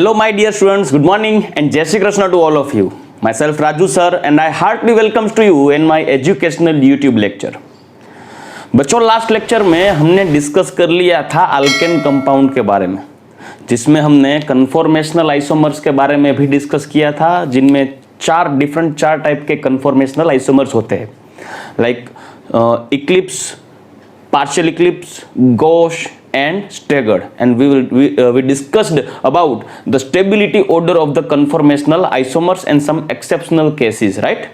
Hello my dear students, good morning and Jai Shri Krishna to all of you. Myself Raju sir and I heartily welcomes to you in my educational YouTube lecture. बच्चों last lecture में हमने discuss कर लिया था alkane compound के बारे में, जिसमें हमने कन्फॉर्मेशनल आइसोमर्स के बारे में भी डिस्कस किया था, जिनमें चार टाइप के कन्फॉर्मेशनल आइसोमर्स होते हैं, like Eclipse, partial eclipse, gauche and staggered, and we discussed about the stability order of the conformational isomers and some exceptional cases, right?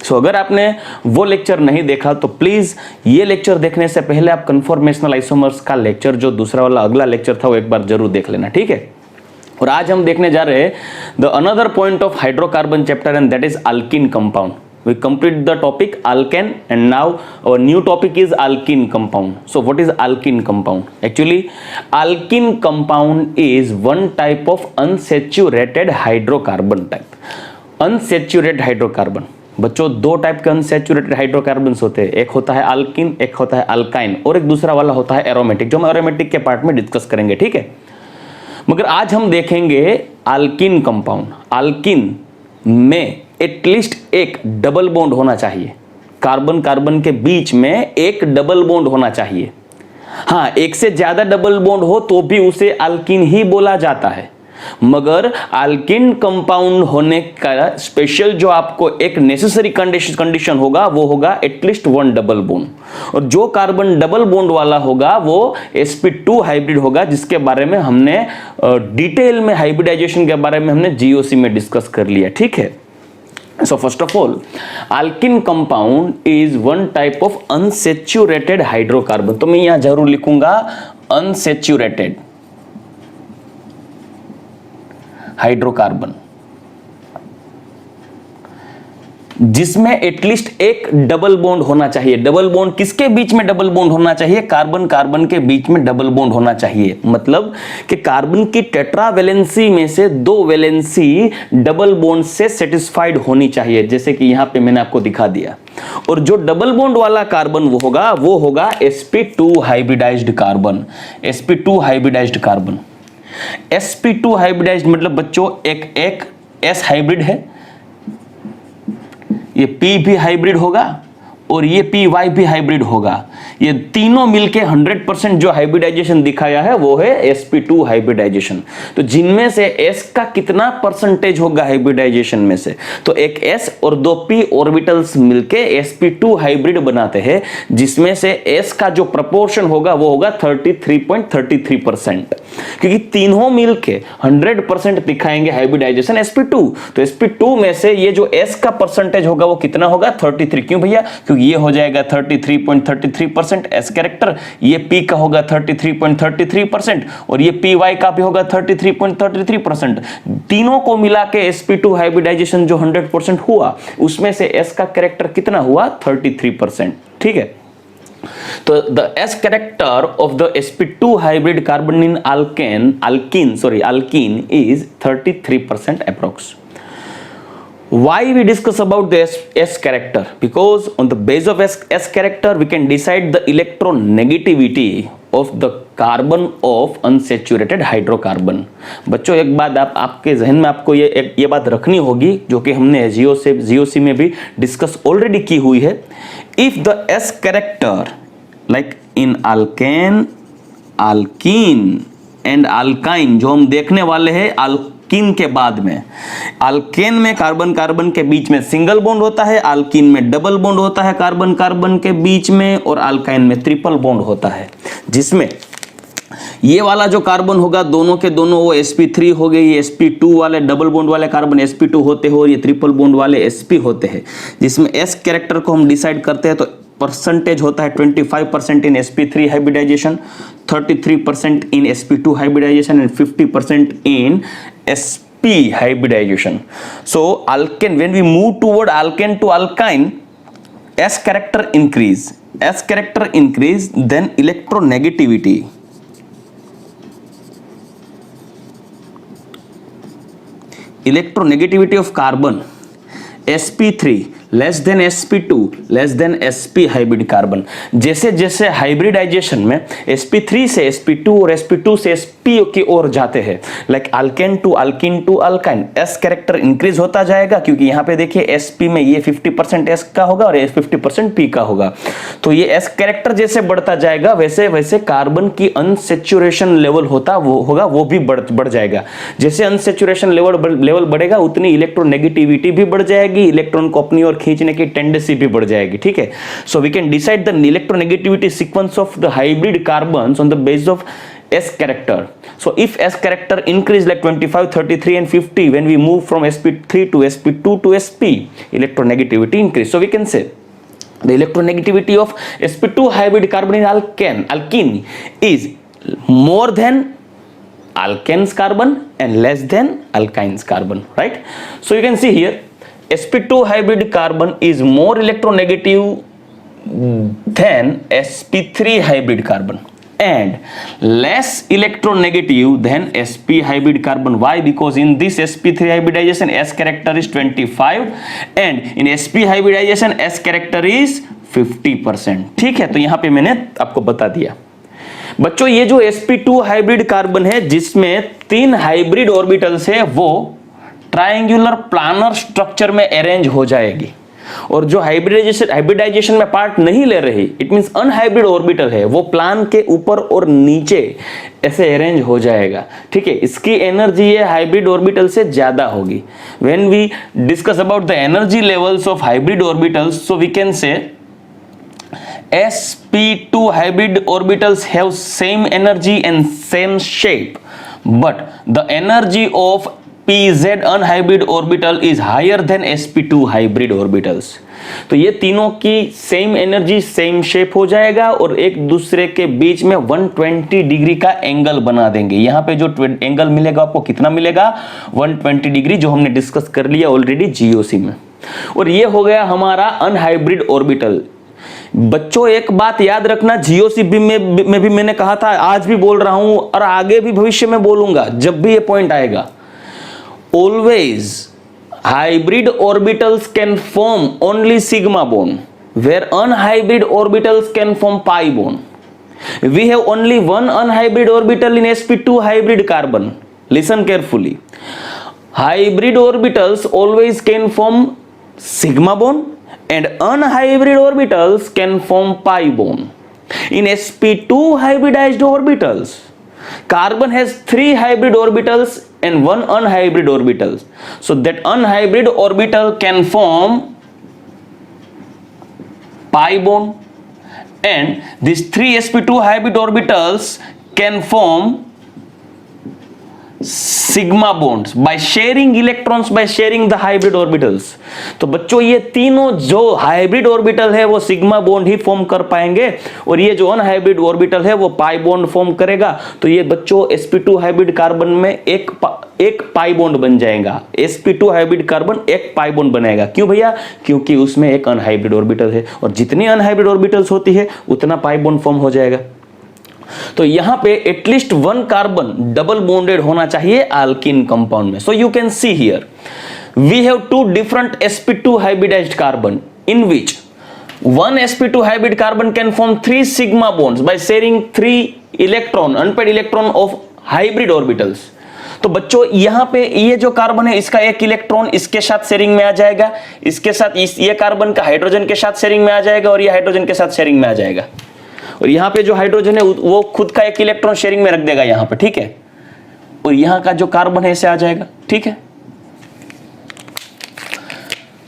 So अगर आपने वो लेक्चर नहीं देखा तो प्लीज ये लेक्चर देखने से पहले आप कन्फॉर्मेशनल आइसोमर्स का लेक्चर जो दूसरा वाला अगला लेक्चर था वो एक बार जरूर देख लेना, ठीक है। और आज हम देखने जा रहे हैं the another point of hydrocarbon chapter and that is alkyne compound. We complete the topic alkane and now our new topic is alkene compound. So what is alkene compound? Actually alkene compound is one type of unsaturated hydrocarbon type. Unsaturated hydrocarbon, बच्चों दो type के unsaturated hydrocarbons होते हैं, एक होता है alkyne, एक होता है अल्काइन, और एक दूसरा वाला होता है एरोमेटिक, जो हम एरोमेटिक के पार्ट में डिस्कस करेंगे, ठीक है। मगर आज हम देखेंगे अल्कीन कंपाउंड. अल्कीन में एटलीस्ट एक डबल बॉन्ड होना चाहिए, कार्बन कार्बन के बीच में एक डबल बॉन्ड होना चाहिए. हाँ, एक से ज्यादा डबल बॉन्ड हो तो भी उसे अल्कीन ही बोला जाता है, मगर अल्कीन कंपाउंड होने का स्पेशल जो आपको एक नेसेसरी कंडीशन होगा वो होगा एटलीस्ट वन डबल बॉन्ड. और जो कार्बन डबल बॉन्ड वाला होगा वो sp2 हाइब्रिड होगा, जिसके बारे में हमने डिटेल में हाइब्रिडाइजेशन के बारे में हमने जीओसी में डिस्कस कर लिया, ठीक है. So first of all, alkene compound is one type of unsaturated hydrocarbon. तो मैं यहां जरूर लिखूंगा unsaturated hydrocarbon, जिसमें एटलीस्ट एक डबल बॉन्ड होना चाहिए. डबल बॉन्ड किसके बीच में डबल बॉन्ड होना चाहिए? कार्बन कार्बन के बीच में डबल बॉन्ड होना चाहिए. मतलब कि कार्बन की टेट्रा वैलेंसी में से दो वैलेंसी डबल बॉन्ड से सेटिस्फाइड होनी चाहिए, जैसे कि यहां पे मैंने आपको दिखा दिया. और जो डबल बॉन्ड वाला कार्बन वो होगा sp2 hybridised carbon. sp2 hybridised carbon, sp2 hybridised मतलब बच्चों एक s हाइब्रिड है, ये P भी हाइब्रिड होगा और ये PY भी हाइब्रिड होगा. ये तीनों मिलके 100% जो हाइब्रिडाइजेशन दिखाया है वो है sp2 हाइब्रिडाइजेशन. तो जिनमें से S का कितना परसेंटेज होगा हाइब्रिडाइजेशन में से, तो एक S और दो P ऑर्बिटल्स मिलके sp2 हाइब्रिड बनाते हैं, जिसमें से S का जो प्रपोर्शन होगा वो होगा 33.33%, क्योंकि तीनों मिलके 100% दिखाएंगे हाइब्रिडाइजेशन sp2. तो sp2 में से ये जो S का परसेंटेज होगा वो कितना होगा? 33. क्यों भैया? क्योंकि ये हो जाएगा 33.33% S कैरेक्टर, ये P का होगा 33.33% और ये PY का भी होगा 33.33%. तीनों को मिला के sp2 हाइब्रिडाइजेशन जो 100% हुआ, उसमें से S का कैरेक्टर कितना हुआ? 33%, ठीक है. तो the S character of the sp2 hybrid carbon in alkene is 33% approx. Why we discuss about the S character? Because on the base of S character we can decide the electronegativity of the carbon of unsaturated hydrocarbon. बच्चों एक बात आपके जहन में आपको ये बात रखनी होगी, जो कि हमने जीओसी में भी डिस्कस ऑलरेडी की हुई है. If the S character like in alkane, alkene and alkyne, जो हम देखने वाले हैं अल्कीन के बाद में, अल्केन में कार्बन कार्बन के बीच में सिंगल बॉन्ड होता है, अल्कीन में डबल बॉन्ड होता है कार्बन कार्बन के बीच में, और अल्काइन में ट्रिपल बॉन्ड होता है, जिसमें ये वाला जो कार्बन होगा दोनों के दोनों वो sp3 हो गए, ये sp2 वाले डबल बॉन्ड वाले कार्बन sp2 होते हैं और ये ट्रिपल बॉन्ड वाले sp होते हैं. जिसमें S कैरेक्टर को हम डिसाइड करते हैं तो परसेंटेज होता है 25% in sp3 hybridisation, 33% in sp2 hybridisation and 50% in sp hybridization. So alkane, when we move toward alkane to alkyne, S character increase, then electronegativity of carbon sp3 less than sp2 less than sp hybrid carbon. जैसे जैसे hybridisation में sp3 से sp2 और sp2 से sp की ओर जाते हैं, like alkane to alkene to alkyne, s character increase होता जाएगा, क्योंकि यहाँ पे देखिए sp में ये 50% s का होगा और 50% p का होगा। तो ये s कैरेक्टर जैसे बढ़ता जाएगा वैसे वैसे कार्बन की अनसेचुरेशन लेवल वो भी बढ़ जाएगा। जैसे अनसेचुरेशन लेवल बढ़ेगा उतनी इलेक्ट्रोनेगेटिविटी भी बढ़ जाएगी, इलेक्ट्रॉन को अपनी ओर खींचने की टेंडेंसी भी बढ़ जाएगी। ठीक है, so we can decide the electronegativity sequence of the hybrid carbons on the basis of S character. So if S character increase like 25, 33 and 50 when we move from sp3 to sp2 to sp, electronegativity increase. So we can say the electronegativity of sp2 hybrid carbon in alkene is more than alkanes carbon and less than alkynes carbon, right? So you can see here sp2 hybrid carbon is more electronegative than sp3 hybrid carbon and less electronegative than sp hybrid carbon. Why? Because in this sp3 hybridization S character is 25 and in sp hybridization S character is 50%. ठीक है, तो यहां पे मैंने आपको बता दिया। बच्चों ये जो sp2 हाइब्रिड कार्बन है जिसमें 3 हाइब्रिड ऑर्बिटल्स है वो ट्रायंगुलर प्लानर स्ट्रक्चर में अरेंज हो जाएगी, और जो हाइब्रिडाइजेशन में पार्ट नहीं ले रही, इट मींस अनहाइब्रिड ऑर्बिटल है, वो प्लान के ऊपर और नीचे ऐसे अरेंज हो जाएगा। ठीक है, इसकी एनर्जी ये हाइब्रिड ऑर्बिटल से ज्यादा होगी। When we discuss about the energy levels of hybrid orbitals, so we can say sp2 hybrid orbitals have same energy and same shape, but the energy of pz unhybrid orbital is higher than sp2 hybrid orbitals. तो ये तीनों की same energy same shape हो जाएगा और एक दूसरे के बीच में 120 डिग्री का एंगल बना देंगे। यहाँ पे जो एंगल मिलेगा आपको कितना मिलेगा? 120 डिग्री, जो हमने डिस्कस कर लिया ऑलरेडी जीओसी में। और ये हो गया हमारा अनहाइब्रिड ऑर्बिटल। बच्चों एक बात याद रखना, जीओसी में भी मैंने कहा था, आज भी बोल रहा हूं और आगे भी भविष्य में बोलूंगा जब भी ये पॉइंट आएगा। Always hybrid orbitals can form only sigma bond, where unhybrid orbitals can form pi bond. We have only one unhybrid orbital in sp2 hybrid carbon. Listen carefully, hybrid orbitals always can form sigma bond and unhybrid orbitals can form pi bond. In sp2 hybridized orbitals, carbon has 3 hybrid orbitals and 1 unhybrid orbital. So that unhybrid orbital can form pi bond and these 3 sp2 hybrid orbitals can form sigma bonds by sharing electrons by sharing the hybrid orbitals. तो बच्चों ये तीनों जो hybrid orbital है वो sigma bond ही form कर पाएंगे और ये जो अनहाइब्रिड ऑर्बिटल है वो पाई बॉन्ड फॉर्म करेगा। तो ये बच्चों sp2 हाइब्रिड कार्बन में एक पाई बॉन्ड बन जाएगा। sp2 हाइब्रिड कार्बन एक पाई बॉन्ड बनाएगा। क्यों भैया? क्योंकि उसमें एक अनहाइब्रिड ऑर्बिटल है और जितनी अनहाइब्रिड ऑर्बिटल्स होती है उतना पाई बॉन्ड फॉर्म हो जाएगा। तो यहां पे एटलीस्ट 1 कार्बन डबल बॉन्डेड होना चाहिए अल्कीन कंपाउंड में। So you can see here we have 2 different sp2 hybridised carbon in which 1 sp2 hybrid carbon can form 3 sigma bonds by sharing 3 electron unpaired electron of hybrid orbitals। तो बच्चों यहां पे ये जो carbon है इसका एक इलेक्ट्रॉन इसके साथ शेयरिंग में आ जाएगा, इसके साथ ये कार्बन का हाइड्रोजन के साथ शेयरिंग में आ जाएगा और ये हाइड्रोजन के साथ शेयरिंग में आ जाएगा। और यहां पे जो हाइड्रोजन है वो खुद का एक इलेक्ट्रॉन शेयरिंग में रख देगा यहां पे, ठीक है। और यहां का जो कार्बन है इसे आ जाएगा, ठीक है।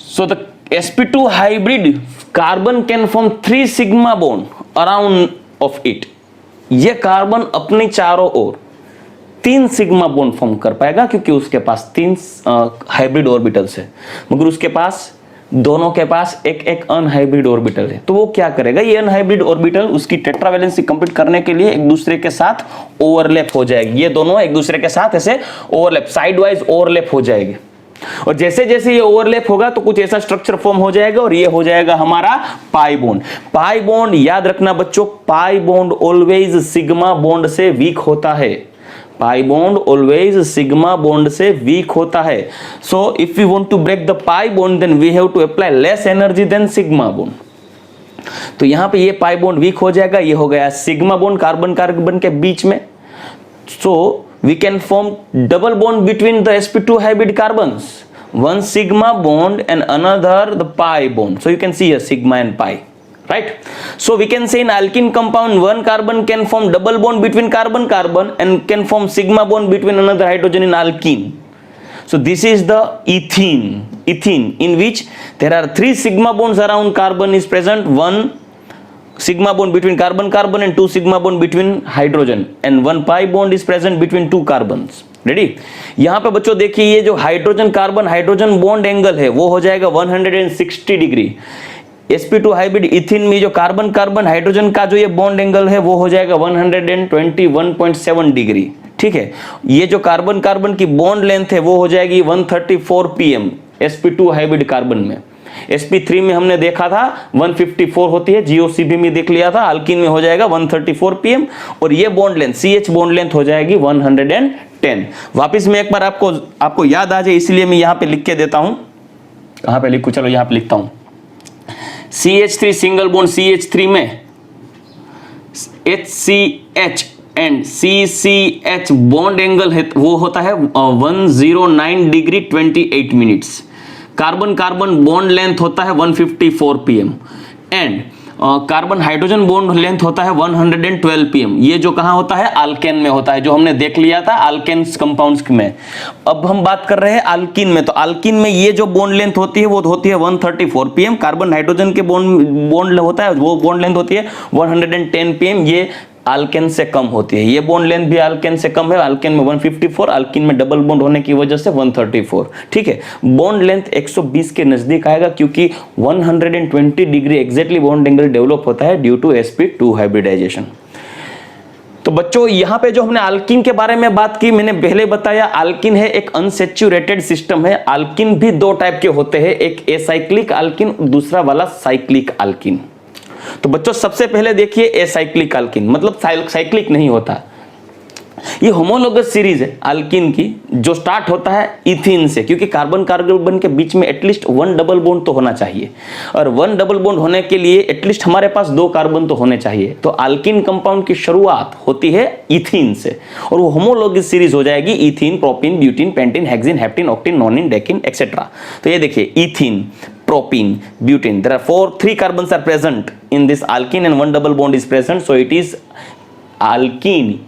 So the sp2 hybrid carbon can form 3 sigma bond around of it. ये कार्बन अपनी चारों ओर 3 सिग्मा बॉन्ड फॉर्म कर पाएगा क्योंकि उसके पास 3 हाइब्रिड ऑर्बिटल्स है, मगर उसके पास दोनों के पास एक अनहाइब्रिड ऑर्बिटल है। तो वो क्या करेगा, ये अनहाइब्रिड ऑर्बिटल उसकी टेट्रावैलेंसी कंप्लीट करने के लिए एक दूसरे के साथ ओवरलैप हो जाएगी। ये दोनों एक दूसरे के साथ ऐसे ओवरलैप साइड वाइज ओवरलैप हो जाएगी और जैसे जैसे ये ओवरलैप होगा तो कुछ ऐसा स्ट्रक्चर फॉर्म हो जाएगा और ये हो जाएगा हमारा पाई बॉन्ड। पाई बॉन्ड याद रखना बच्चों, pi bond always sigma bond से वीक होता है। Pi bond always sigma bond से वीक होता है. So if we want to break the pi bond then we have to apply less energy than sigma bond. तो यहां पे ये पाई बॉन्ड वीक हो जाएगा, ये हो गया सिग्मा बॉन्ड कार्बन कार्बन के बीच में. So we can form double bond between the sp2 hybrid carbons, one sigma bond and another the pi bond. So you can see here sigma and pi, right? So we can say in alkene compound one carbon can form double bond between carbon carbon and can form sigma bond between another hydrogen in alkene. So this is the ethene in which there are 3 sigma bonds around carbon is present, 1 sigma bond between carbon carbon and 2 sigma bond between hydrogen, and 1 pi bond is present between 2 carbons. Ready. यहां पे बच्चों देखिए ये जो hydrogen carbon hydrogen bond angle है वो हो जाएगा 160 डिग्री. sp2 हाइब्रिड इथिन में जो कार्बन कार्बन हाइड्रोजन का जो ये बॉन्ड एंगल है वो हो जाएगा 121.7 डिग्री. ठीक है. ये जो कार्बन कार्बन की बॉन्ड लेंथ है वो हो जाएगी 134 pm sp2 हाइब्रिड कार्बन में. sp3 में हमने देखा था 154 होती है, GOCB में देख लिया था. अल्कीन में हो जाएगा 134 pm और ये bond length CH bond length हो जाएगी 110. वापिस में एक बार आपको याद आ जाए इसलिए मैं यहां पे लिख के देता हूं. कहां पे लिखूं, चलो यहां पे लिखता हूं. CH3 सिंगल बॉन्ड CH3 में HCH and CCH bond angle है वो होता है 109 degree 28 minutes. Carbon carbon bond length होता है 154 pm and carbon hydrogen bond length होता है 112 pm. ये जो कहां होता है, अल्केन में होता है, जो हमने देख लिया था अल्केन्स कंपाउंड्स में. अब हम बात कर रहे हैं अल्कीन में. तो अल्कीन में ये जो बॉन्ड लेंथ होती है वो होती है 134 pm. कार्बन हाइड्रोजन के बॉन्ड होता है वो बॉन्ड लेंथ होती है 110 pm. ये अल्केन से कम होती है. ये बॉन्ड लेंथ भी अल्केन से कम है. अल्केन में 154, अल्कीन में डबल बॉन्ड होने की वजह से 134. ठीक है. बॉन्ड लेंथ 120 के नजदीक आएगा क्योंकि 120 degree exactly bond angle develop होता है ड्यू टू sp2 हाइब्रिडाइजेशन. तो बच्चों यहां पे जो हमने अल्कीन के बारे में बात की, मैंने पहले बताया अल्कीन है एक अनसैचुरेटेड सिस्टम है. अल्कीन भी 2 टाइप के होते हैं, एक एसाइक्लिक अल्कीन, दूसरा वाला साइक्लिक अल्कीन. तो बच्चों सबसे पहले देखिए एसाइक्लिक अल्कीन मतलब साइक्लिक नहीं होता. ये होमोलोगस सीरीज है अल्कीन की जो स्टार्ट होता है इथीन से, क्योंकि कार्बन कार्बन के बीच में एटलीस्ट 1 डबल बॉन्ड तो होना चाहिए और 1 डबल बॉन्ड होने के लिए एटलीस्ट हमारे पास 2 कार्बन तो होने चाहिए. तो अल्कीन कंपाउंड की शुरुआत होती है इथीन से और वो होमोलोगस सीरीज हो जाएगी ethene, propene, butene, pentene, hexene, heptene, octene, nonene, decene etcetera. तो ये देखिए ethene, propene, butane. There are 3 carbons are present in this alkene and 1 double bond is present. So it is alkene,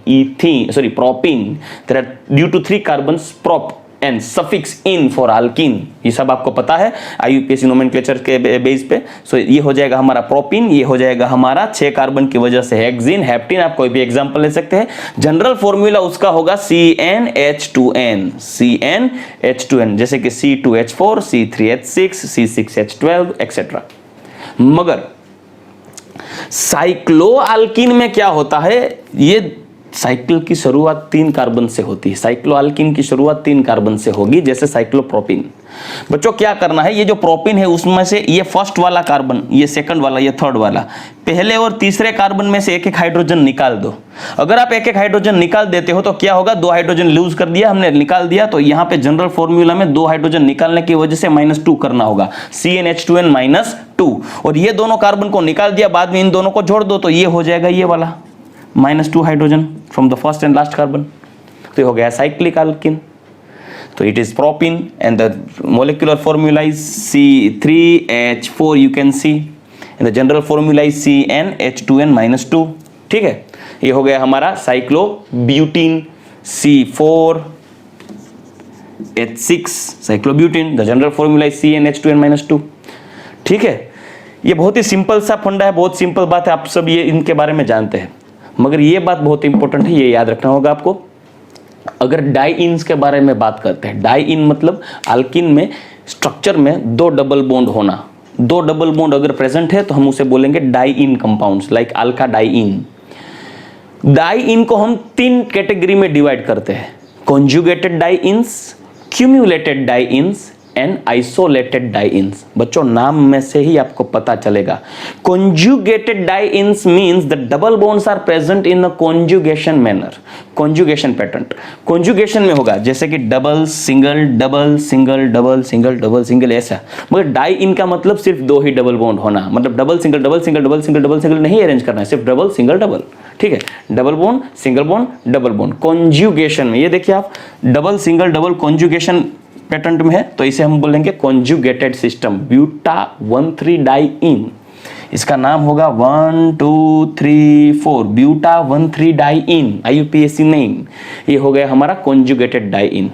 propene. There are due to 3 carbons prop and suffix in for alkene. ये सब आपको पता है IUPAC nomenclature के base पे. सो ये हो जाएगा हमारा प्रोपीन, ये हो जाएगा हमारा 6 कार्बन की वजह से हेक्सीन, हेप्टीन. आप कोई भी एग्जांपल ले सकते हैं. जनरल फॉर्मूला उसका होगा CnH2n, CnH2n, जैसे कि C2H4, C3H6, C6H12 एक्सेट्रा. मगर साइक्लो अल्कीन में क्या होता है, ये साइकिल की शुरुआत 3 कार्बन से होती है. साइक्लो अल्कीन की शुरुआत 3 कार्बन से होगी जैसे साइक्लोप्रोपीन. बच्चों क्या करना है, ये जो प्रोपीन है उसमें से ये फर्स्ट वाला कार्बन, ये सेकंड वाला, ये थर्ड वाला, पहले और तीसरे कार्बन में से एक एक हाइड्रोजन निकाल दो. अगर आप एक एक हाइड्रोजन निकाल देते हो तो क्या होगा, 2 हाइड्रोजन लूज कर दिया हमने, निकाल दिया. तो यहाँ पे जनरल फॉर्मूला में 2 हाइड्रोजन निकालने की वजह से -2 करना होगा, CnH2n -2. और ये दोनों कार्बन को निकाल दिया, बाद में इन दोनों को जोड़ दो तो ये हो जाएगा ये वाला -2 hydrogen from the first and last carbon. तो ये हो गया साइक्लिक अल्कीन. तो it is propene and the molecular formula is C3H4 you can see and the general formula is CnH2n -2. ठीक है. ये हो गया हमारा cyclobutene, C4H6 cyclobutene. The general formula is CnH2n -2. ठीक है. ये बहुत ही सिंपल सा फंडा है, बहुत सिंपल बात है, आप सब ये इनके बारे में जानते हैं. मगर ये बात बहुत इंपॉर्टेंट है, ये याद रखना होगा आपको. अगर डाइइन्स के बारे में बात करते हैं, डाइइन मतलब अल्कीन में स्ट्रक्चर में 2 डबल बॉन्ड होना. 2 डबल बॉन्ड अगर प्रेजेंट है तो हम उसे बोलेंगे diene compounds like alkadiene. Diene को हम 3 कैटेगरी में डिवाइड करते हैं, conjugated dienes, cumulated dienes and isolated dienes. बच्चों नाम में से ही आपको पता चलेगा। Conjugated dienes means the double bonds are present in a conjugation manner, conjugation pattern. Conjugation में होगा जैसे कि double single double single double single double single ऐसा, मगर डाइइन का मतलब सिर्फ दो ही डबल बॉन्ड होना, मतलब double single double single double single double single नहीं अरेंज करना है, सिर्फ डबल सिंगल डबल, ठीक है। Double bond single bond double bond. Conjugation में ये देखिए आप, double single double conjugation pattern में है तो इसे हम बोलेंगे कॉन्जुगेटेड सिस्टम, ब्यूटा 1,3 डाइइन। इसका नाम होगा 1 2 3 4 ब्यूटा 1,3 डाइइन, IUPAC नेम। ये हो गया हमारा कॉन्जुगेटेड डाइइन।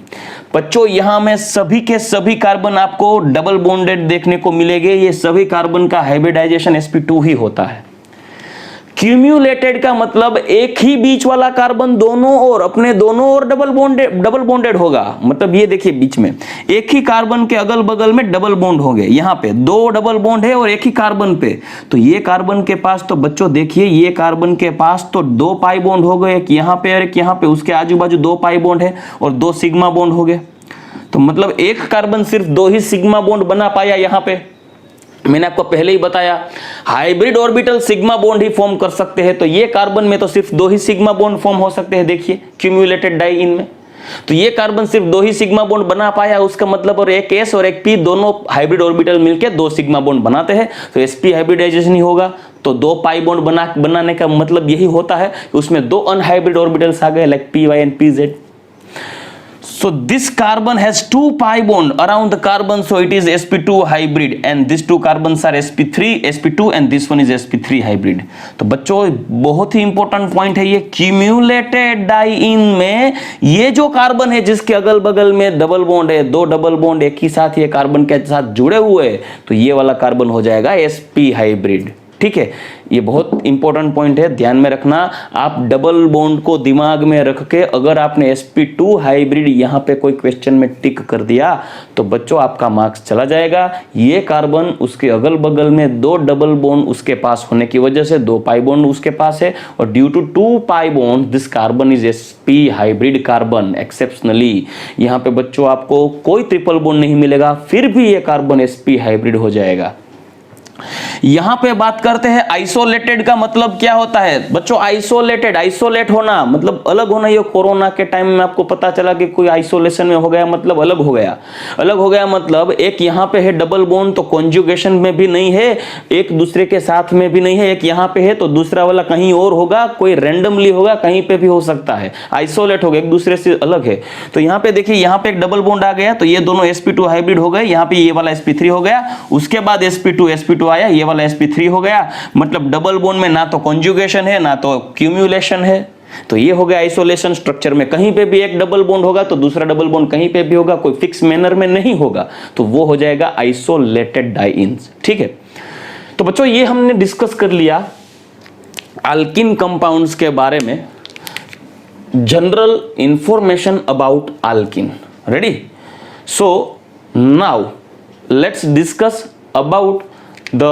बच्चों यहां में सभी के सभी कार्बन आपको डबल बॉन्डेड देखने को मिलेंगे। ये सभी कार्बन का हाइब्रिडाइजेशन sp2 ही होता है। क्यूम्यूलेटेड का मतलब एक ही बीच वाला कार्बन दोनों ओर, अपने दोनों ओर डबल बॉन्डेड होगा। मतलब ये देखिए बीच में एक ही कार्बन के अगल बगल में डबल बॉन्ड होंगे। यहाँ पे दो डबल बॉन्ड है और एक ही कार्बन पे, तो ये कार्बन के पास तो बच्चों देखिए ये कार्बन के पास तो 2 पाई बॉन्ड हो गए, एक यहाँ पे और एक यहाँ पे, उसके आजू बाजू 2 पाई बॉन्ड है और 2 सिग्मा बॉन्ड हो गए। तो मतलब एक कार्बन सिर्फ 2 ही सिग्मा बॉन्ड बना पाया। यहाँ पे मैंने आपको पहले ही बताया हाइब्रिड ऑर्बिटल सिग्मा बॉन्ड ही फॉर्म कर सकते हैं, तो ये कार्बन में तो सिर्फ 2 ही सिग्मा बॉन्ड फॉर्म हो सकते हैं। देखिए क्यूम्यूलेटेड डाइइन में तो ये कार्बन सिर्फ 2 ही सिग्मा बॉन्ड बना पाया, उसका मतलब और एक S और एक P दोनों हाइब्रिड ऑर्बिटल मिलकर 2 सिग्मा बॉन्ड बनाते हैं, तो sp हाइब्रिडाइजेशन ही होगा। तो 2 पाई बॉन्ड बनाने का मतलब यही होता है कि उसमें 2 अनहाइब्रिड ऑर्बिटल्स आ गए like py and pz। So this carbon has 2 pi bond around the carbon, so it is sp2 hybrid, and these 2 carbons are sp3 sp2 and this one is sp3 hybrid। तो बच्चों बहुत ही important point है ये, क्यूम्यूलेटेड diene में ये जो carbon है जिसके अगल बगल में डबल बॉन्ड है, 2 डबल बॉन्ड एक ही साथ ये कार्बन के साथ जुड़े हुए हैं, तो ये वाला कार्बन हो जाएगा sp हाइब्रिड। ठीक है, ये बहुत इंपॉर्टेंट पॉइंट है, ध्यान में रखना। आप डबल बॉन्ड को दिमाग में रख के अगर आपने sp2 हाइब्रिड यहां पे कोई क्वेश्चन में टिक कर दिया तो बच्चों आपका मार्क्स चला जाएगा। ये कार्बन उसके अगल बगल में 2 डबल बॉन्ड उसके पास होने की वजह से 2 पाई बॉन्ड उसके पास है, और due to 2 pi bond this carbon is sp hybrid carbon. Exceptionally यहां पे बच्चों आपको कोई ट्रिपल बॉन्ड नहीं मिलेगा, फिर भी ये कार्बन sp हाइब्रिड हो जाएगा। यहां पे बात करते हैं आइसोलेटेड का मतलब क्या होता है बच्चों। आइसोलेटेड, आइसोलेट होना मतलब अलग होना। ये कोरोना के टाइम में आपको पता चला कि कोई आइसोलेशन में हो गया, मतलब अलग हो गया। अलग हो गया मतलब एक यहां पे है डबल बॉन्ड तो कॉन्जुगेशन में भी नहीं है, एक दूसरे के साथ में भी नहीं है, एक यहां पे है तो दूसरा वाला कहीं और होगा, कोई रैंडमली होगा, कहीं पे भी हो सकता है। आइसोलेट हो गया, एक दूसरे से अलग है। तो यहां पे देखिए यहां पे एक डबल बॉन्ड आ गया तो ये दोनों sp2 हाइब्रिड हो गए। यहां पे ये वाला sp3 हो गया, उसके बाद sp2 आया, ये वाला sp3 हो गया। मतलब डबल बॉन्ड में ना तो कॉन्जुगेशन है ना तो क्यूम्यूलेशन है, तो ये हो गया आइसोलेशन स्ट्रक्चर में। कहीं पे भी एक डबल बॉन्ड होगा तो दूसरा डबल बॉन्ड कहीं पे भी होगा, कोई फिक्स मैनर में नहीं होगा, तो वो हो जाएगा आइसोलेटेड डाइइन्स। ठीक है, तो बच्चों ये हमने डिस्कस कर लिया अल्किन कंपाउंड्स के बारे में, general information about alkene. Ready? So now let's discuss about the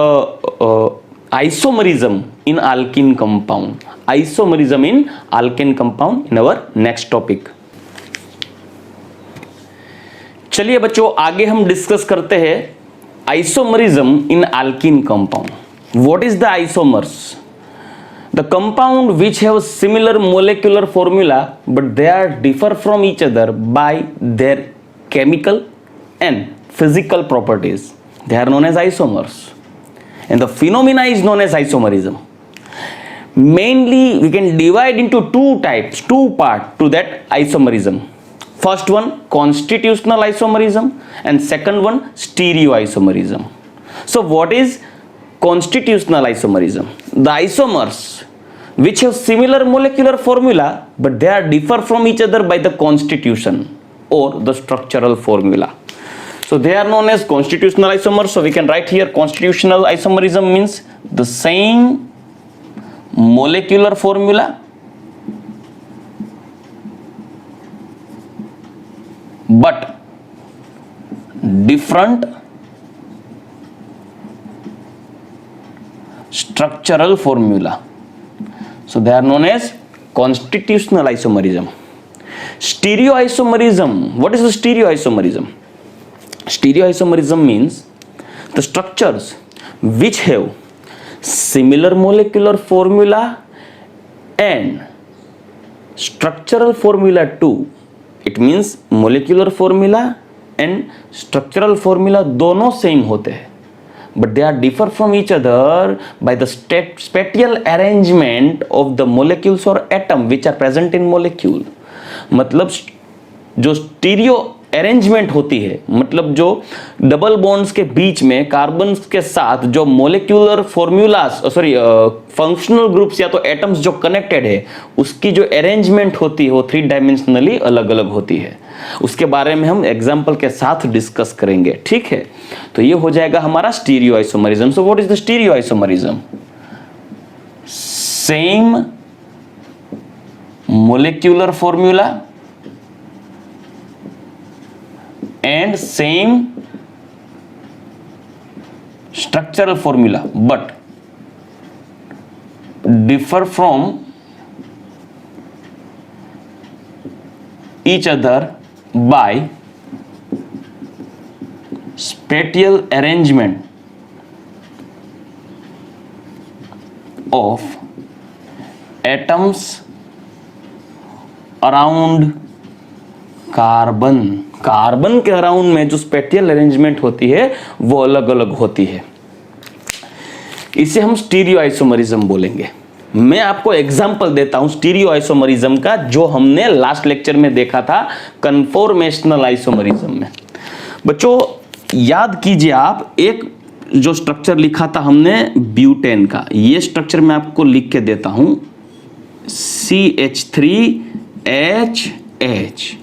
isomerism in alkene compound, isomerism in alkene compound in our next topic। चलिए बच्चों आगे हम डिस्कस करते हैं isomerism in alkene compound। What is the isomers? The compound which have similar molecular formula but they are differ from each other by their chemical and physical properties, they are known as isomers। And the phenomena is known as isomerism। Mainly we can divide into 2 types, 2 parts to that isomerism। First one constitutional isomerism and second one stereoisomerism। So what is constitutional isomerism? The isomers which have similar molecular formula but they are differ from each other by the constitution or the structural formula, so they are known as constitutional isomers। So we can write here constitutional isomerism means the same molecular formula but different structural formula, so they are known as constitutional isomerism। Stereoisomerism, what is the stereoisomerism? Stereoisomerism means the structures which have similar molecular formula and structural formula too. It means molecular formula and structural formula दोनों same होते हैं, but they are differ from each other by the spatial arrangement of the molecules or atom which are present in molecule. मतलब जो stereo arrangement होती है, मतलब जो double bonds के बीच में कार्बन के साथ जो मोलिकुलर फॉर्मूलास फंक्शनल ग्रुप्स या तो एटम्स जो कनेक्टेड है, उसकी जो अरेंजमेंट होती है वो 3 डायमेंशनली अलग अलग होती है. उसके बारे में हम एग्जांपल के साथ डिस्कस करेंगे. ठीक है, तो ये हो जाएगा हमारा stereoisomerism. So what is the stereoisomerism? Same molecular formula and same structural formula but differ from each other by spatial arrangement of atoms around carbon. Carbon के अराउंड में जो स्पेटियल अरेंजमेंट होती है वो अलग अलग होती है. इसे हम स्टीरियोआइसोमरिज्म बोलेंगे. मैं आपको एग्जांपल देता हूं स्टीरियोआइसोमरिज्म का, जो हमने लास्ट लेक्चर में देखा था कन्फॉर्मेशनल आइसोमरिज्म में. बच्चों याद कीजिए आप, एक जो स्ट्रक्चर लिखा था हमने ब्यूटेन का, ये स्ट्रक्चर मैं आपको लिख के देता हूं CH3HH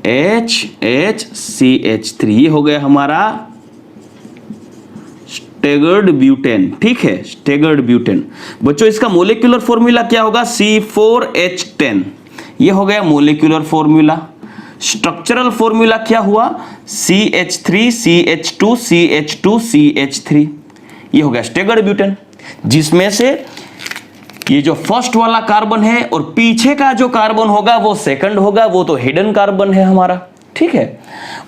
HHCH3. ये हो गया हमारा स्टेगर्ड ब्यूटेन. ठीक है, स्टेगर्ड ब्यूटेन. बच्चों इसका मोलिकुलर फॉर्मूला क्या होगा? C4H10. ये हो गया मोलिकुलर फॉर्मूला. स्ट्रक्चरल फॉर्मूला क्या हुआ? CH3CH2CH2CH3. ये हो गया स्टेगर्ड ब्यूटेन, जिसमें से ये जो फर्स्ट वाला कार्बन है और पीछे का जो कार्बन होगा वो सेकंड होगा, वो तो हिडन कार्बन है हमारा. ठीक है,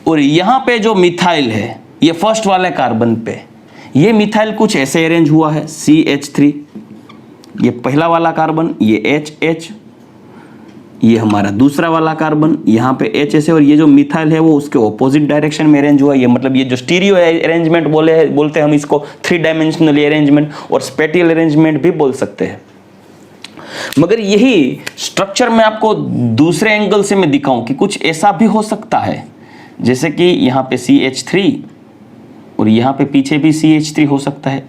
और यहां पे जो मिथाइल है ये फर्स्ट वाले कार्बन पे, ये मिथाइल कुछ ऐसे अरेंज हुआ है CH3, ये पहला वाला कार्बन, ये HH, ये हमारा दूसरा वाला कार्बन, यहाँ पे H ऐसे, और ये जो मिथाइल है वो उसके ऑपोजिट डायरेक्शन में अरेंज हुआ. ये मतलब ये जो स्टीरियो अरेंजमेंट बोलते हैं हम इसको 3 डायमेंशनल अरेंजमेंट और स्पेटियल अरेंजमेंट भी बोल सकते हैं. मगर यही स्ट्रक्चर मैं आपको दूसरे एंगल से मैं दिखाऊं कि कुछ ऐसा भी हो सकता है, जैसे कि यहाँ पे CH3 और यहाँ पे पीछे भी CH3 हो सकता है,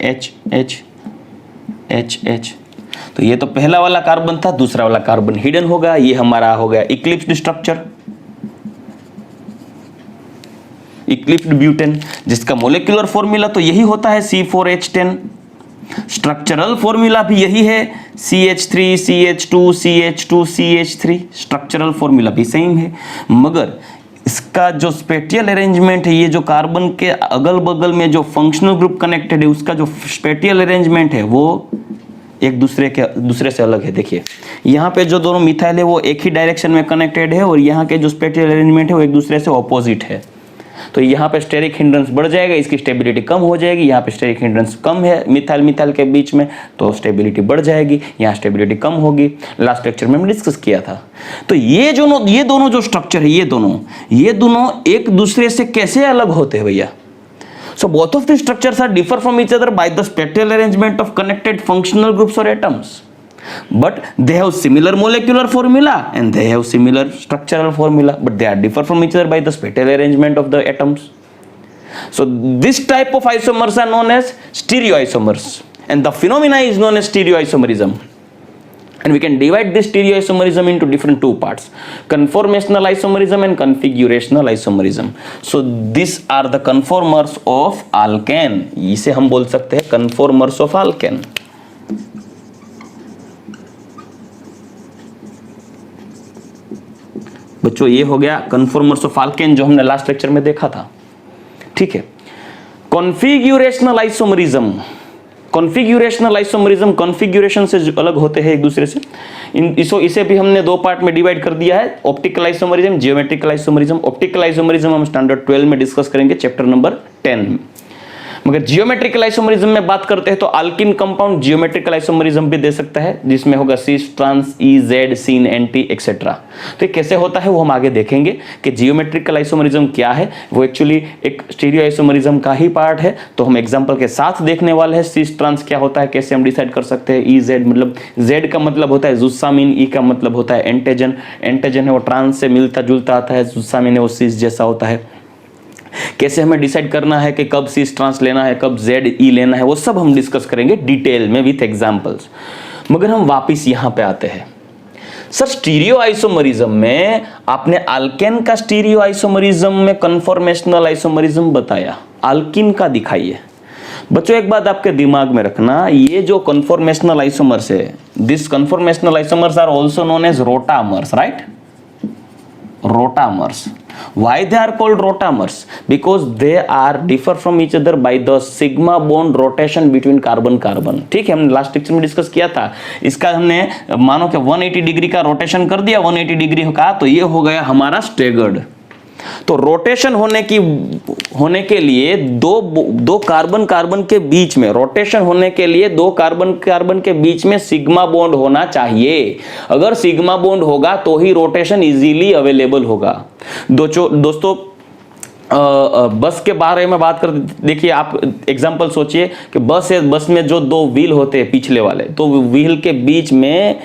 HH. तो ये तो पहला वाला कार्बन था, दूसरा वाला कार्बन हिडन होगा. ये हमारा हो गया इक्लिप्स्ड स्ट्रक्चर, इक्लिप्स्ड ब्यूटेन, जिसका मोलिकुलर फॉर्मूला तो यही होता है C4H10. स्ट्रक्चरल फॉर्मूला भी यही है CH3CH2CH2CH3. स्ट्रक्चरल फॉर्मूला भी सेम है, मगर इसका जो स्पेटियल अरेंजमेंट है, ये जो कार्बन के अगल बगल में जो फंक्शनल ग्रुप कनेक्टेड है, उसका जो स्पेटियल अरेंजमेंट है वो एक दूसरे से अलग है. देखिए यहाँ पे जो दोनों मिथाइल है वो एक ही डायरेक्शन में कनेक्टेड है, और यहाँ के जो स्पेटियल अरेंजमेंट है वो एक दूसरे से ऑपोजिट है. तो यहाँ पे स्टेरिक हिंड्रेंस बढ़ जाएगा, इसकी स्टेबिलिटी कम हो जाएगी. यहाँ पे स्टेरिक हिंड्रेंस कम है मिथाइल के बीच में, तो स्टेबिलिटी बढ़ जाएगी. यहाँ स्टेबिलिटी कम होगी. लास्ट लेक्चर में हमने डिस्कस किया था. तो ये दोनों जो स्ट्रक्चर है, ये दोनों एक दूसरे से कैसे अलग होते हैं भैया? So both of these structures are differ from each other by the spatial arrangement of connected functional groups or atoms. But they have similar molecular formula and they have similar structural formula, but they are differ from each other by the spatial arrangement of the atoms. So this type of isomers are known as stereoisomers, and the phenomena is known as stereoisomerism. And we can divide this stereoisomerism into different two parts: conformational isomerism and configurational isomerism. So these are the conformers of alkane. इसे हम बोल सकते हैं conformers of alkane. बच्चों ये हो गया conformers of alkane जो हमने लास्ट लेक्चर में देखा था. ठीक है. कॉन्फिग्यूरेशनल आइसोमरिज्म. कॉन्फ़िगरेशनल आइसोमरिज्म कॉन्फ़िगरेशन से अलग होते हैं एक दूसरे से। इसे भी हमने दो पार्ट में डिवाइड कर दिया है, optical isomerism, geometrical isomerism. Optical isomerism हम स्टैंडर्ड 12 में डिस्कस करेंगे, चैप्टर नंबर 10 में। मगर जियोमेट्रिकल आइसोमरिज्म में बात करते हैं तो अल्किन कंपाउंड जियोमेट्रिकल आइसोमरिज्म भी दे सकता है, जिसमें होगा सिस, ट्रांस, ई, जेड, सीन, एंटी एक्सेट्रा। तो ये कैसे होता है वो हम आगे देखेंगे कि जियोमेट्रिकल आइसोमरिज्म क्या है। वो एक्चुअली एक स्टीरियो आइसोमरिज्म का ही पार्ट है, तो हम एग्जांपल के साथ देखने वाले हैं। सिस ट्रांस क्या होता है, कैसे हम डिसाइड कर सकते हैं। ई जेड मतलब जेड का मतलब होता है जुस्सामिन, ई का मतलब होता है एंटेजन। एंटेजन है वो ट्रांस से मिलता जुलता आता है, जुस्सामिन है वो सिस जैसा होता है। कैसे हमें डिसाइड करना है कि कब सिस ट्रांस लेना है, कब जेड ई लेना है, वो सब हम डिस्कस करेंगे डिटेल में विथ एग्जांपल्स। मगर हम वापस यहां पे आते हैं। सर स्टीरियो आइसोमरिज्म में आपने अल्केन का स्टीरियो आइसोमरिज्म में कन्फॉर्मेशनल आइसोमरिज्म बताया, अल्किन का दिखाइए। बच्चों एक बात आपके दिमाग में रखना, ये जो कन्फॉर्मेशनल आइसोमर्स है, this conformational isomers are also known as rotamers, right? Rotamers. Why they are called rotamers? Because they are differ from each other by the sigma bond rotation between carbon carbon. ठीक है, हमने last lecture में discuss किया था। इसका हमने मानो कि 180 डिग्री का रोटेशन कर दिया, 180 डिग्री का, तो ये हो गया हमारा स्टेगर्ड। तो रोटेशन होने के लिए दो कार्बन कार्बन के बीच में, रोटेशन होने के लिए दो कार्बन कार्बन के बीच में सिग्मा बॉन्ड होना चाहिए। अगर सिग्मा बॉन्ड होगा तो ही रोटेशन इजीली अवेलेबल होगा। दोस्तों बस के बारे में बात कर, देखिए आप एग्जांपल सोचिए कि बस है, बस में जो दो व्हील होते हैं पिछले वाले, तो व्हील के बीच में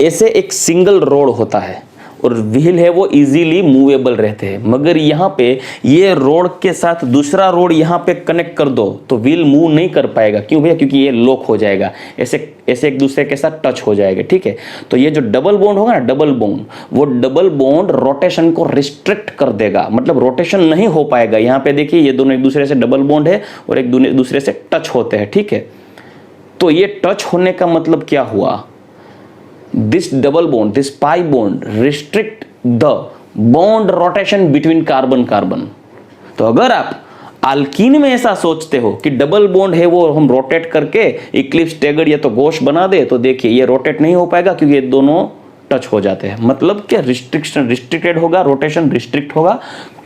ऐसे एक सिंगल रोड होता है और व्हील है वो इजीली मूवेबल रहते हैं। मगर यहाँ पे ये रोड के साथ दूसरा रोड यहाँ पे कनेक्ट कर दो तो व्हील मूव नहीं कर पाएगा। क्यों भैया? क्योंकि ये लॉक हो जाएगा, ऐसे एक दूसरे के साथ टच हो जाएगा। ठीक है, तो ये जो डबल बॉन्ड होगा ना, डबल बॉन्ड, वो डबल बॉन्ड रोटेशन को रिस्ट्रिक्ट कर देगा, मतलब रोटेशन नहीं हो पाएगा। यहाँ पे देखिए ये दोनों एक दूसरे से डबल बॉन्ड है और एक दूसरे से टच होते हैं। ठीक है, तो ये टच होने का मतलब क्या हुआ? This double bond, this pi bond restrict the bond rotation between carbon carbon। तो अगर आप अल्कीन में ऐसा सोचते हो कि डबल बॉन्ड है वो हम रोटेट करके इक्लिप्स, स्टैगर्ड या तो गोश बना दे, तो देखिए ये रोटेट नहीं हो पाएगा क्योंकि ये दोनों टच हो जाते हैं। मतलब क्या? रिस्ट्रिक्टेड होगा, रोटेशन रिस्ट्रिक्ट होगा।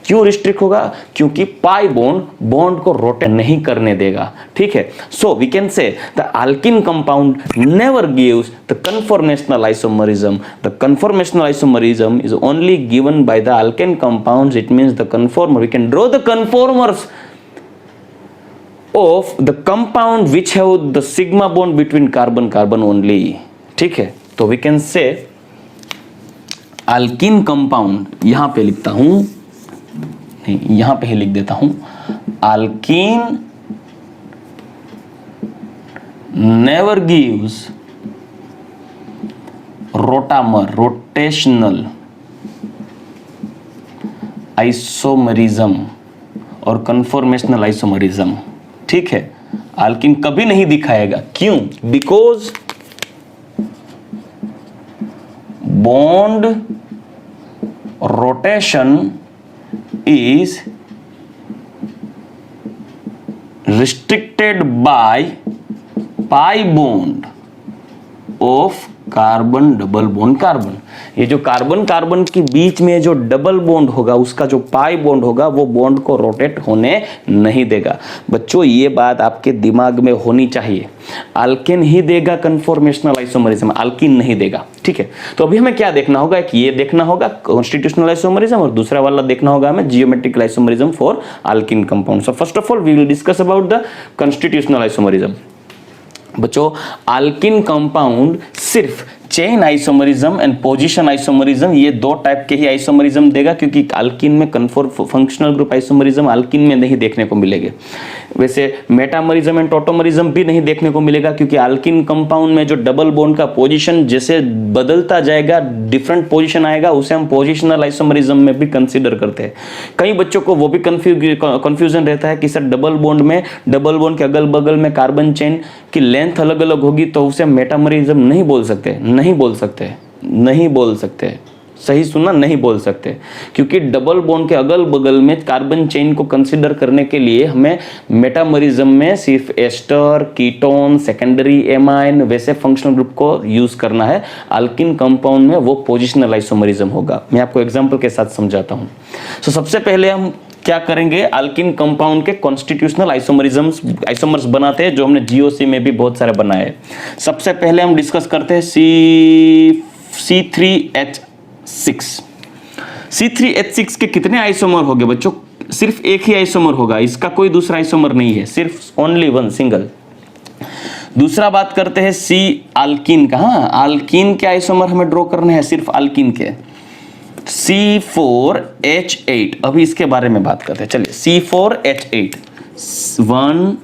क्यों रिस्ट्रिक्ट होगा? क्योंकि पाई बॉन्ड को रोटेट नहीं करने देगा। ठीक है, so we can say the alkene compound never gives the conformational isomerism. The conformational isomerism is only given by the alkane compounds. It means the conformer, we can draw the conformers of the compound which have the sigma bond between carbon carbon only। ठीक है, तो we can say alkene compound, यहां पे लिखता हूं, नहीं यहां पे ही लिख देता हूं, alkene never gives rotamer, rotational isomerism और कन्फॉर्मेशनल आइसोमरिज्म। ठीक है, अल्किन कभी नहीं दिखाएगा। क्यों? Because bond rotation is restricted by pi bond of carbon double bond carbon. ये जो कार्बन कार्बन के बीच में जो डबल बॉन्ड होगा उसका जो पाई बॉन्ड होगा वो बॉन्ड को रोटेट होने नहीं देगा। बच्चों ये बात आपके दिमाग में होनी चाहिए। अल्केन ही देगा कन्फॉर्मेशनल आइसोमरिज्म, अल्किन नहीं देगा। ठीक है, तो अभी हमें क्या देखना होगा? कि ये देखना होगा कॉन्स्टिट्यूशनल आइसोमरिज्म और दूसरा वाला देखना होगा हमें geometrical isomerism for alkene compound. So first of all we will discuss about the constitutional isomerism. बच्चों अल्किन कंपाउंड सिर्फ chain isomerism and position isomerism, ये दो टाइप के ही आइसोमरिज्म देगा, क्योंकि अल्किन में फंक्शनल ग्रुप आइसोमरिज्म अल्किन में नहीं देखने को मिलेंगे। वैसे मेटामरिज्म एंड टोटोमरिज्म भी नहीं देखने को मिलेगा, क्योंकि अल्किन कंपाउंड में जो डबल बॉन्ड का पोजीशन जैसे बदलता जाएगा, डिफरेंट पोजीशन आएगा, उसे हम पोजिशनल आइसोमरिज्म में भी कंसीडर करते हैं। कई बच्चों को वो भी कंफ्यूजन रहता है कि सर डबल बॉन्ड में, डबल बॉन्ड के अगल बगल में कार्बन चेन की लेंथ अलग अलग होगी तो उसे मेटामरिज्म नहीं बोल सकते, नहीं बोल सकते, नहीं बोल सकते। सही सुनना, नहीं बोल सकते, क्योंकि डबल बॉन्ड के अगल बगल में कार्बन चेन को कंसीडर करने के लिए हमें मेटामरिज्म में सिर्फ एस्टर, कीटोन, सेकेंडरी एमाइन वैसे फंक्शनल ग्रुप को यूज करना है। अल्किन कंपाउंड में वो पोजिशनल आइसोमरिज्म होगा। मैं आपको एग्जाम्पल के साथ समझाता हूँ। तो सबसे पहले हम क्या करेंगे, अल्किन कंपाउंड के कॉन्स्टिट्यूशनल आइसोमर्स बनाते हैं, जो हमने जीओसी में भी बहुत सारे बनाए। सबसे पहले हम डिस्कस करते हैं C3H6। C3H6 के कितने आइसोमर हो गए बच्चों? सिर्फ एक ही आइसोमर होगा, इसका कोई दूसरा आइसोमर नहीं है, सिर्फ ओनली वन, सिंगल। दूसरा बात करते हैं सी अल्किन का। हाँ, अल्किन के आइसोमर हमें ड्रॉ करने हैं, सिर्फ अल्किन के। C4H8, अभी इसके बारे में बात करते हैं। चलिए C4H8, 1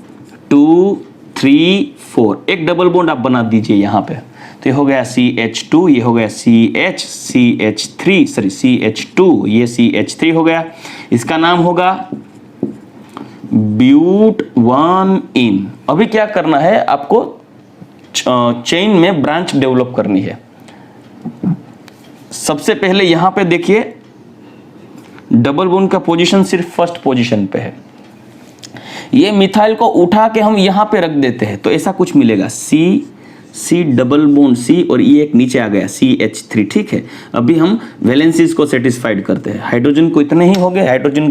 2 3 4, एक डबल बॉन्ड आप बना दीजिए यहाँ पे। तो ये हो गया CH2, ये हो गया CH2, ये CH3 हो गया। इसका नाम होगा ब्यूट-1-इन। अभी क्या करना है आपको, चेन में ब्रांच डेवलप करनी है। सबसे पहले यहां पे देखिए, डबल बॉन्ड का पोजीशन सिर्फ फर्स्ट पोजीशन पे है। ये मिथाइल को उठा के हम यहां पे रख देते हैं तो ऐसा कुछ मिलेगा, C डबल बॉन्ड C, और ये एक नीचे आ गया CH3। ठीक है, अभी हम वैलेंसीज को सेटिस्फाइड करते हैं। हाइड्रोजन को इतने ही हो गए, हाइड्रोजन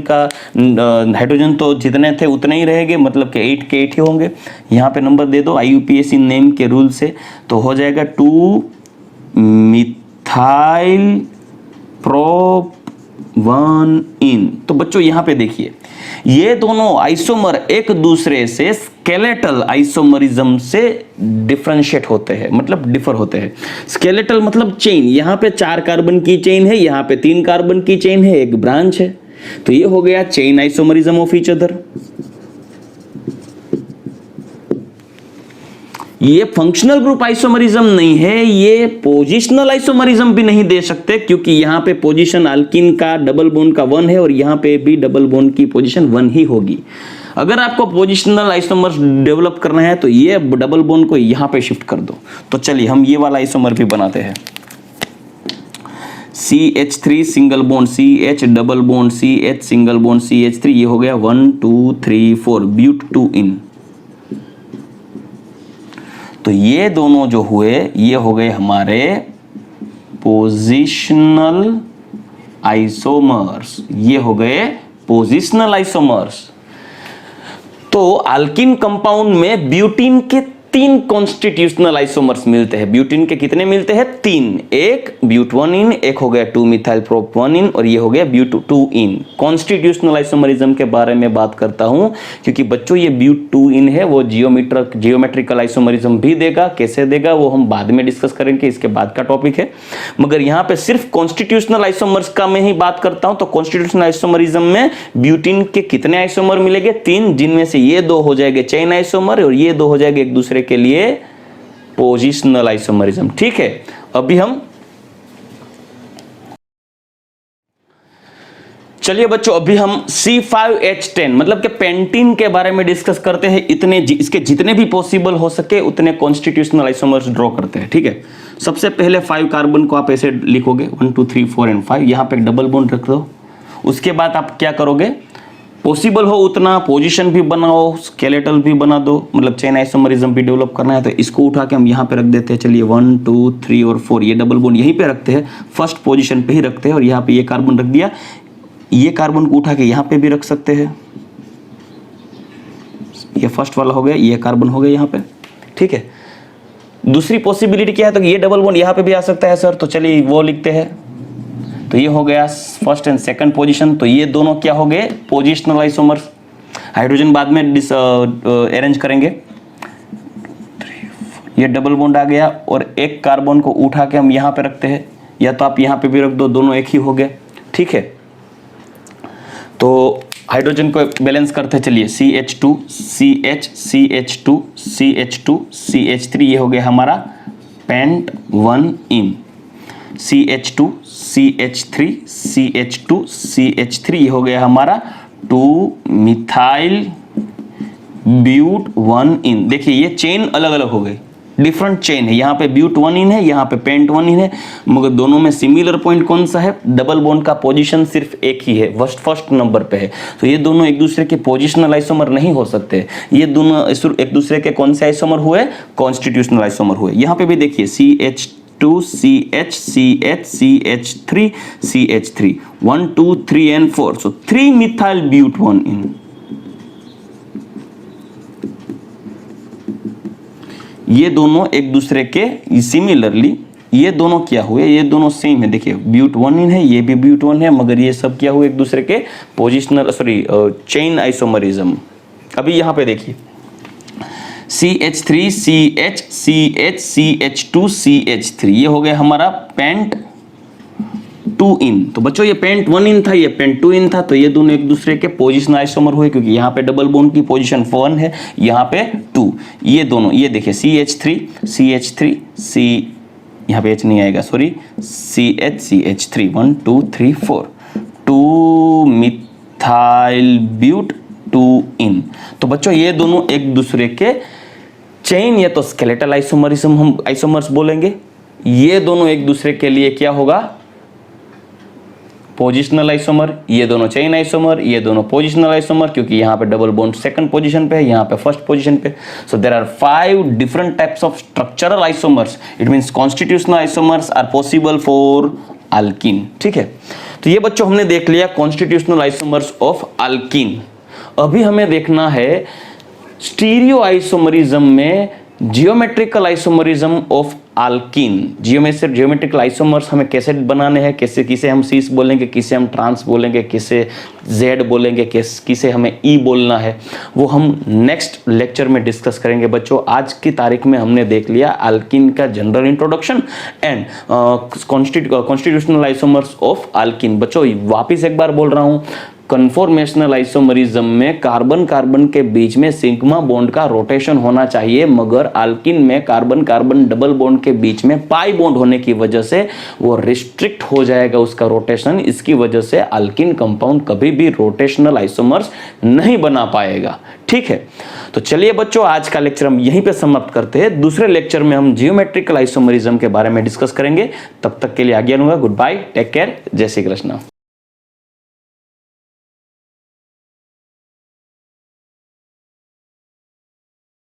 तो जितने थे उतने ही रहेंगे, मतलब कि 8 के 8 ही होंगे। यहाँ पे नंबर दे दो IUPAC नेम के रूल से, तो हो जाएगा 2 मिथाइल प्रोप 1-इन। तो बच्चों यहाँ पे देखिए, ये दोनों आइसोमर एक दूसरे से स्केलेटल आइसोमरिज्म से डिफरेंशिएट होते हैं, मतलब डिफर होते हैं। स्केलेटल मतलब चेन, यहाँ पे 4 कार्बन की चेन है, यहाँ पे 3 कार्बन की चेन है, एक ब्रांच है। तो ये हो गया chain isomerism of each other. ये फंक्शनल ग्रुप आइसोमरिज्म नहीं है, ये पोजिशनल आइसोमरिज्म भी नहीं दे सकते, क्योंकि यहां पे पोजीशन अल्किन का डबल बॉन्ड का 1 है और यहां पे भी डबल बॉन्ड की पोजीशन 1 ही होगी। अगर आपको पोजिशनल आइसोमर डेवलप करना है तो ये डबल बॉन्ड को यहां पे शिफ्ट कर दो। तो चलिए हम ये वाला आइसोमर भी बनाते हैं। CH3 single bond CH double bond CH single bond CH3, ये हो गया 1 2 3 4 ब्यूट-2-इन। तो ये दोनों जो हुए, ये हो गए हमारे पोजिशनल आइसोमर्स, ये हो गए पोजिशनल आइसोमर्स। तो अल्किन कंपाउंड में ब्यूटीन के 3 कॉन्स्टिट्यूशनल आइसोमर्स मिलते हैं। ब्यूटीन के कितने मिलते हैं? 3। एक ब्यूट-1-इन, एक हो गया 2 मिथाइल प्रोप-1-इन, और ये हो गया ब्यूट-2-इन। कॉन्स्टिट्यूशनल आइसोमरिज्म के बारे में बात करता हूं, क्योंकि बच्चों ये ब्यूट-2-इन है, वो जियोमेट्रिकल आइसोमरिज्म भी देगा। कैसे देगा वो हम बाद में डिस्कस करेंगे, इसके बाद का टॉपिक है। मगर यहाँ पे सिर्फ कॉन्स्टिट्यूशनल आइसोमर्स का मैं ही बात करता हूं। तो कॉन्स्टिट्यूशनल आइसोमरिज्म में ब्यूटीन के कितने आइसोमर मिलेंगे? 3, जिनमें से ये 2 हो जाएंगे चेन आइसोमर और ये 2 हो जाएंगे एक दूसरे के लिए पोजिशनल आइसोमरिज्म। ठीक है, अभी हम चलिए बच्चों, अभी हम C5H10 मतलब कि पेंटीन के बारे में डिस्कस करते हैं। इसके जितने भी पॉसिबल हो सके उतने कॉन्स्टिट्यूशनल आइसोमर्स ड्रॉ करते हैं। ठीक है, सबसे पहले 5 कार्बन को आप ऐसे लिखोगे 1 2 3 4 एंड 5, यहां पे एक डबल बॉन्ड रख दो। उसके बाद आप क्या करोगे, पॉसिबल हो उतना पोजीशन भी बनाओ, स्केलेटल भी बना दो, मतलब चेन आइसोमरिज्म भी डेवलप करना है। तो इसको उठा के हम यहाँ पे रख देते हैं। चलिए 1 2 3 और 4, ये डबल बॉन्ड यहीं पे रखते हैं, फर्स्ट पोजीशन पे ही रखते हैं। और यहाँ पे ये कार्बन रख दिया, ये कार्बन को उठा के यहाँ पे भी रख सकते हैं। ये फर्स्ट वाला हो गया, ये कार्बन हो गया यहाँ पे। ठीक है, दूसरी पॉसिबिलिटी क्या है, तो ये डबल बॉन्ड यहाँ पे भी आ सकता है सर। तो चलिए वो लिखते हैं। तो ये हो गया फर्स्ट एंड सेकंड पोजीशन। तो ये दोनों क्या हो गए, पोजिशनल आइसोमर्स। हाइड्रोजन बाद में अरेंज करेंगे। ये डबल बॉन्ड आ गया और एक कार्बन को उठा के हम यहाँ पे रखते हैं, या तो आप यहाँ पे भी रख दो, दोनों एक ही हो गए। ठीक है, तो हाइड्रोजन को बैलेंस करते चलिए, CH2 CH CH2 CH2 CH3, ये हो गया हमारा पेंट-1-इन। CH2 CH3 CH2 CH3, ये हो गया हमारा 2 मिथाइल ब्यूट-1-इन। देखिए ये चेन अलग अलग हो गई, डिफरेंट चेन है, यहाँ पे ब्यूट 1 इन है, यहाँ पे पेंट 1 इन है, मगर दोनों में सिमिलर पॉइंट कौन सा है, डबल बॉन्ड का पोजीशन सिर्फ एक ही है, फर्स्ट नंबर पे है। तो ये दोनों एक दूसरे के पोजिशनल आइसोमर नहीं हो सकते, ये दोनों एक दूसरे के कौन से आइसोमर हुए, कॉन्स्टिट्यूशनल आइसोमर हुए। यहाँ पे भी देखिए CH2 CH CH CH3 CH3 1 2 3 and 4, so 3 methyl but 1 in। ये दोनों एक दूसरे के सिमिलरली, ये दोनों क्या हुए, ये दोनों सेम है, देखिए ब्यूट 1 इन है, ये भी ब्यूट 1 है, मगर ये सब क्या हुए, एक दूसरे के पोजिशनल चेन आइसोमरिज्म। अभी यहाँ पे देखिए CH3 CH CH CH2 CH3, ये हो गया हमारा पेंट 2 इन। तो बच्चों ये पेंट 1 इन था, ये पेंट 2 इन था, तो ये दोनों एक दूसरे के पोजिशनल आइसोमर हुए, क्योंकि यहाँ पे डबल बॉन्ड की पोजीशन 1 है, यहाँ पे 2। ये दोनों, ये देखिए CH3 C, यहाँ पे H नहीं आएगा, सॉरी, CH3 1 2 3 4 2 मिथाइल ब्यूट 2 इन। तो बच्चों ये दोनों एक दूसरे के चेन या तो स्केलेटल आइसोमरिज्म हम आइसोमर्स बोलेंगे, ये दोनों एक दूसरे के लिए क्या होगा, पोजिशनल आइसोमर, ये दोनों चेन आइसोमर, ये दोनों पोजिशनल आइसोमर, क्योंकि यहाँ पे डबल बॉन्ड सेकंड पोजीशन पे है, यहाँ पे फर्स्ट पोजीशन पे। So there are 5 different types of structural isomers, it means constitutional isomers are possible for alkene. ठीक है, तो ये बच्चों हमने देख लिया कॉन्स्टिट्यूशनल आइसोमर्स ऑफ अल्कीन। अभी हमें देखना है स्टीरियो आइसोमरिज्म में geometrical isomerism of alkyne. Geometrical isomers हमें कैसे बनाने हैं, कैसे, किसे हम सीस बोलेंगे, किसे हम ट्रांस बोलेंगे, किसे जेड बोलेंगे, किसे हमें ई बोलना है, वो हम नेक्स्ट लेक्चर में डिस्कस करेंगे। बच्चों आज की तारीख में हमने देख लिया अल्कीन का general introduction and constitutional isomers of alkyne. बच्चों वापिस एक बार बोल रहा हूँ, कन्फॉर्मेशनल आइसोमरिज्म में कार्बन कार्बन के बीच में सिग्मा बॉन्ड का रोटेशन होना चाहिए, मगर अल्कीन में कार्बन कार्बन डबल बॉन्ड के बीच में पाई बॉन्ड होने की वजह से वो रिस्ट्रिक्ट हो जाएगा उसका रोटेशन। इसकी वजह से अल्कीन कंपाउंड कभी भी रोटेशनल आइसोमर्स नहीं बना पाएगा। ठीक है, तो चलिए बच्चों आज का लेक्चर हम यहीं पे समाप्त करते हैं। दूसरे लेक्चर में हम जियोमेट्रिकल आइसोमरिज्म के बारे में डिस्कस करेंगे। तब तक के लिए आज्ञा लूंगा। गुड बाय, टेक केयर, जय श्री कृष्ण।